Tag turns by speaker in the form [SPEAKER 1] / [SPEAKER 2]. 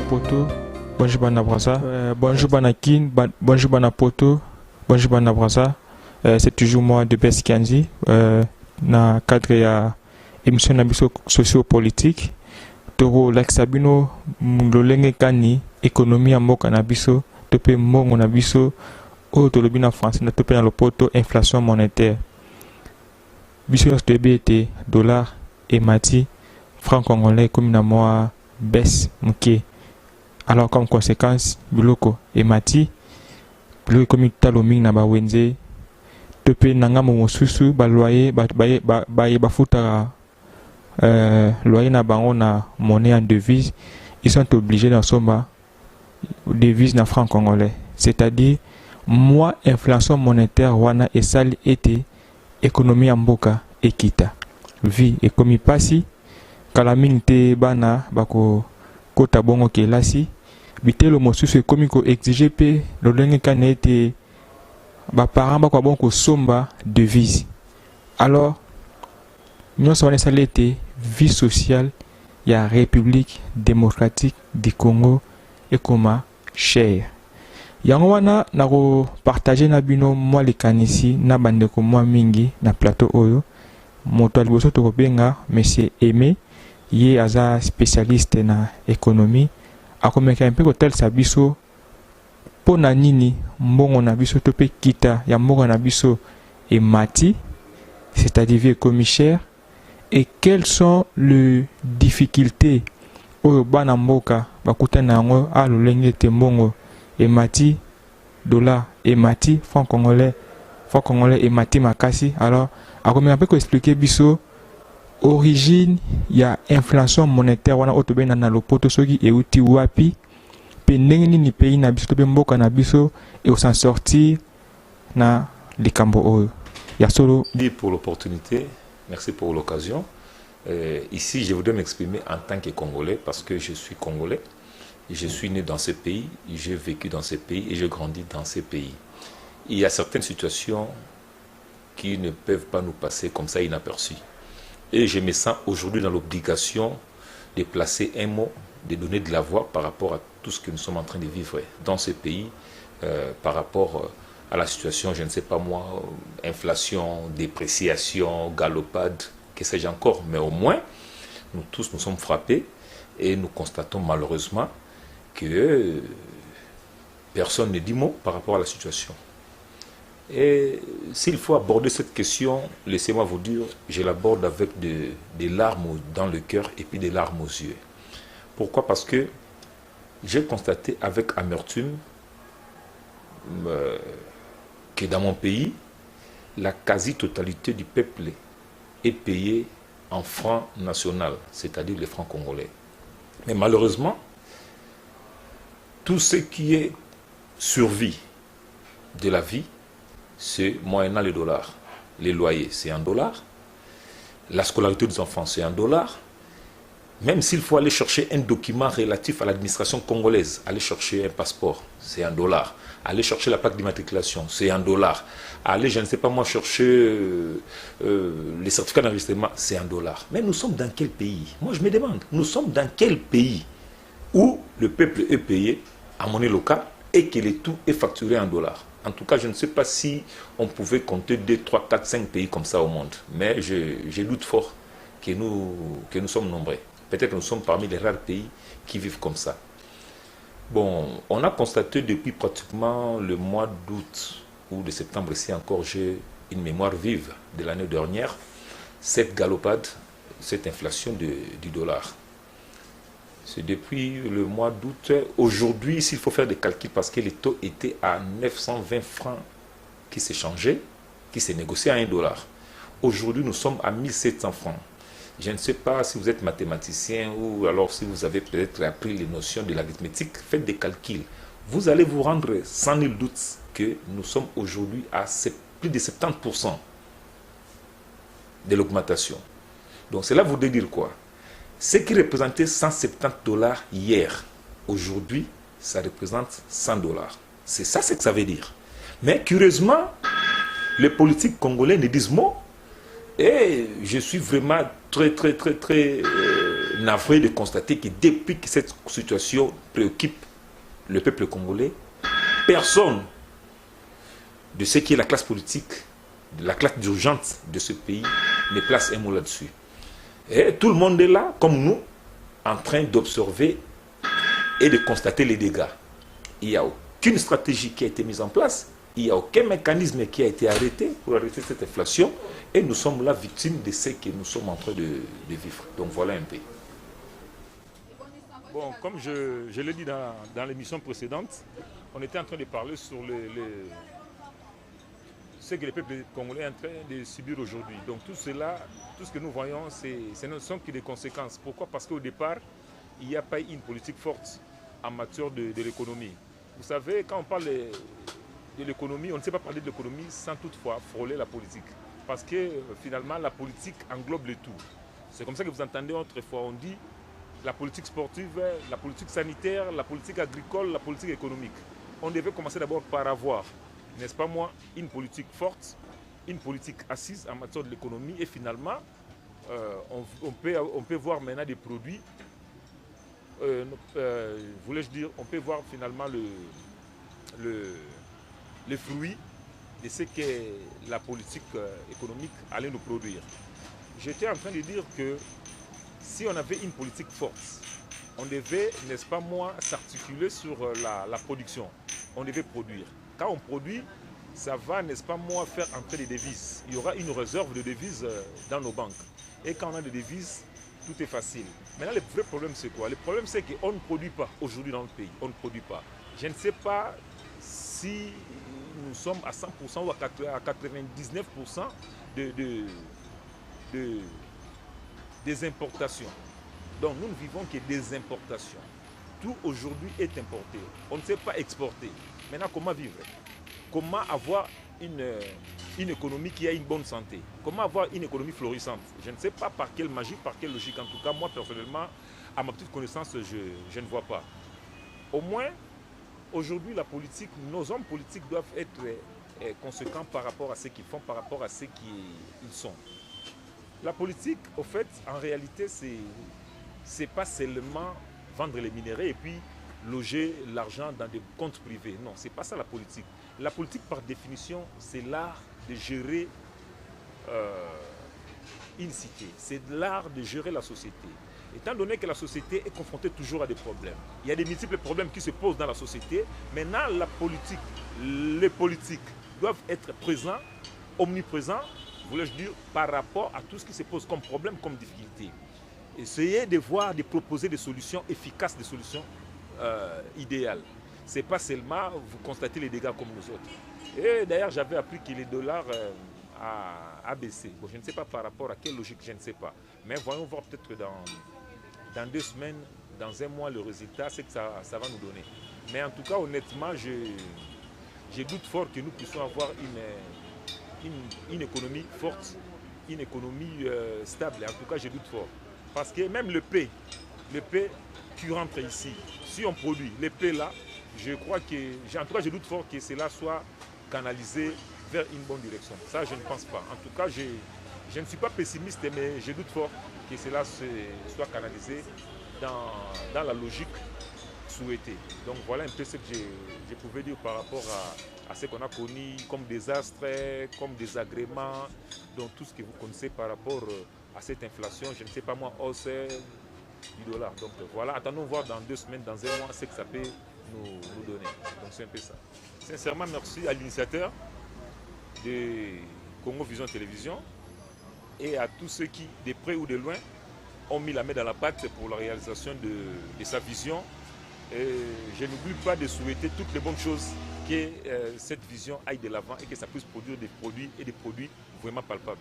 [SPEAKER 1] poto, bonjour bana brasa, bonjour bana kin, bonjour bana poto, bonjour bana brasa. C'est toujours moi de Best Kanzi, na cadre ya émission nabiso socio-politique. Toro l'axabino lolenge kani économie ya mboka na biso, tope mbongo na biso, o tolobi na français na tope na lopoto inflation monétaire. Biso nyonso toyebi ete dollar emati, franc congolais comme na moi baisse muke. Alors comme conséquence biloko emati, biloko comme talo mingi na bawenze, tope nanga mosusu ba loyer ba futara loyer na bango na monnaie en devise, ils sont obligés d'ensommer devise na franc congolais. C'est-à-dire moi inflation monétaire wana esali ete économie ya mboka ekita. Vie ekomi pasi kala mingi te bana bako kota bongo kelasi bitelo mosusu ekomi ko exiger pe lolenge kana ete ba parents ba kwa bongo somba devise. Alors nyonso wana esali ete vie sociale ya République démocratique du Congo ekoma cher. Yango wana nako partager na bino mwa likanisi na bandeko mwa mingi na plateau oyo. Moto aliboso tokobenga monsieur Aimé, ye aza spécialiste na économie, akomeka mpe kotalisa biso po na nini mbongo na biso to pe kita ya mbongo na biso emati, c'est-à-dire ekomi cher, et quelles sont les difficultés oyo bana mboka bakutana yango a lolenge te mbongo emati, dollar emati, franc congolais emati makasi. Alors akomeka mpe ko expliquer biso origine ya inflation monétaire wana otobena na lopoto soki euti wapi pe ndenge nini pays na biso to pe mboka na biso et s'en sortir na likambo oyo ya solo.
[SPEAKER 2] Merci pour l'opportunité, merci pour l'occasion. Ici je voudrais m'exprimer en tant que Congolais parce que je suis Congolais. Je suis né dans ce pays, j'ai vécu dans ce pays et j'ai grandi dans ce pays. Il y a certaines situations qui ne peuvent pas nous passer comme ça inaperçues. Et je me sens aujourd'hui dans l'obligation de placer un mot, de donner de la voix par rapport à tout ce que nous sommes en train de vivre dans ce pays, par rapport à la situation, je ne sais pas moi, inflation, dépréciation, galopade, que sais-je encore. Mais au moins, nous tous nous sommes frappés et nous constatons malheureusement que personne ne dit mot par rapport à la situation. Et s'il faut aborder cette question, laissez-moi vous dire, je l'aborde avec des larmes dans le cœur et puis des larmes aux yeux. Pourquoi? Parce que j'ai constaté avec amertume que dans mon pays, la quasi-totalité du peuple est payée en francs national, c'est-à-dire les francs congolais. Mais malheureusement, tout ce qui est survie de la vie, c'est moyennant les dollars. Les loyers, c'est en dollars. La scolarité des enfants, c'est en dollars. Même s'il faut aller chercher un document relatif à l'administration congolaise, aller chercher un passeport, c'est en dollars. Aller chercher la plaque d'immatriculation, c'est en dollars. Aller, je ne sais pas moi, chercher les certificats d'enregistrement, c'est en dollars. Mais nous sommes dans quel pays? Moi, je me demande, nous sommes dans quel pays où le peuple est payé en monnaie locale et que le tout est facturé en dollars? En tout cas, je ne sais pas si on pouvait compter 2, 3, 4, 5 pays comme ça au monde. Mais je doute fort que nous sommes nombreux. Peut-être que nous sommes parmi les rares pays qui vivent comme ça. Bon, on a constaté depuis pratiquement le mois d'août ou de septembre, si encore j'ai une mémoire vive de l'année dernière, cette galopade, cette inflation du dollar. C'est depuis le mois d'août. Aujourd'hui, s'il faut faire des calculs, parce que les taux étaient à 920 francs qui s'échangeaient, qui s'est négocié à 1 dollar. Aujourd'hui, nous sommes à 1700 francs. Je ne sais pas si vous êtes mathématicien ou alors si vous avez peut-être appris les notions de l'arithmétique, faites des calculs. Vous allez vous rendre sans nul doute que nous sommes aujourd'hui à plus de 70% de l'augmentation. Donc cela voudrait dire quoi? Ce qui représentait 170 dollars hier, aujourd'hui, ça représente 100 dollars. C'est ça ce que ça veut dire. Mais curieusement, les politiques congolais ne disent mot. Et je suis vraiment très navré de constater que depuis que cette situation préoccupe le peuple congolais, personne de ce qui est la classe politique, de la classe dirigeante de ce pays, ne place un mot là-dessus. Et tout le monde est là, comme nous, en train d'observer et de constater les dégâts. Il n'y a aucune stratégie qui a été mise en place, il n'y a aucun mécanisme qui a été arrêté pour arrêter cette inflation, et nous sommes là victimes de ce que nous sommes en train de vivre. Donc voilà un peu. Bon, comme je l'ai dit dans l'émission précédente, on était en train de parler sur ce que le peuple congolais est en train de subir aujourd'hui. Donc tout cela, tout ce que nous voyons, ce ne sont que des conséquences. Pourquoi? Parce qu'au départ, il n'y a pas eu une politique forte en matière de l'économie. Vous savez, quand on parle de l'économie, on ne sait pas parler de l'économie sans toutefois frôler la politique. Parce que finalement, la politique englobe le tout. C'est comme ça que vous entendez autrefois, on dit la politique sportive, la politique sanitaire, la politique agricole, la politique économique. On devait commencer d'abord par avoir, n'est-ce pas moi, une politique forte, une politique assise en matière de l'économie, et finalement, on peut voir maintenant des produits, voulais-je dire, on peut voir finalement les fruits de ce que la politique économique allait nous produire. J'étais en train de dire que si on avait une politique forte, on devait, n'est-ce pas moi, s'articuler sur la production. On devait produire. Quand on produit, ça va, n'est-ce pas moi, faire entrer des devises. Il y aura une réserve de devises dans nos banques. Et quand on a des devises, tout est facile. Maintenant, le vrai problème, c'est quoi? Le problème, c'est qu'on ne produit pas aujourd'hui dans le pays. On ne produit pas. Je ne sais pas si nous sommes à 100% ou à 99% des importations. Donc nous ne vivons que des importations. Tout aujourd'hui est importé. On ne sait pas exporter. Maintenant, comment vivre? Comment avoir une économie qui a une bonne santé? Comment avoir une économie florissante? Je ne sais pas par quelle magie, par quelle logique. En tout cas, moi personnellement, à ma petite connaissance, je ne vois pas. Au moins, aujourd'hui, la politique, nos hommes politiques doivent être conséquents par rapport à ce qu'ils font, par rapport à ce qu'ils sont. La politique, au fait, en réalité, c'est pas seulement vendre les minéraux et puis loger l'argent dans des comptes privés. Non, c'est pas ça la politique. La politique, par définition, c'est l'art de gérer une cité. C'est l'art de gérer la société. Étant donné que la société est confrontée toujours à des problèmes, il y a des multiples problèmes qui se posent dans la société. Maintenant, les politiques doivent être présents, omniprésents, voulais-je dire, par rapport à tout ce qui se pose comme problème, comme difficulté. Essayez de voir, de proposer des solutions efficaces, des solutions idéales. Ce n'est pas seulement vous constatez les dégâts comme nous autres. Et d'ailleurs, j'avais appris que les dollars a baissé. Bon, je ne sais pas par rapport à quelle logique, je ne sais pas. Mais voyons voir peut-être dans 2 semaines, dans 1 mois, le résultat, c'est que ça va nous donner. Mais en tout cas, honnêtement, je doute fort que nous puissions avoir une économie forte, une économie stable. En tout cas, je doute fort. Parce que même le paix qui rentre ici, si on produit le paix là, je crois que, en tout cas, je doute fort que cela soit canalisé vers une bonne direction. Ça, je ne pense pas. En tout cas, je ne suis pas pessimiste, mais je doute fort que cela soit canalisé dans la logique souhaitée. Donc voilà un peu ce que je pouvais dire par rapport à ce qu'on a connu comme désastre, comme désagrément, donc tout ce que vous connaissez par rapport à cette inflation, je ne sais pas moi, hausse du dollar. Donc voilà, attendons voir dans 2 semaines, dans 1 mois, ce que ça peut nous donner. Donc c'est un peu ça. Sincèrement, merci à l'initiateur de Congo Vision Télévision et à tous ceux qui, de près ou de loin, ont mis la main dans la pâte pour la réalisation de sa vision. Et je n'oublie pas de souhaiter toutes les bonnes choses, que cette vision aille de l'avant et que ça puisse produire des produits et des produits vraiment palpables.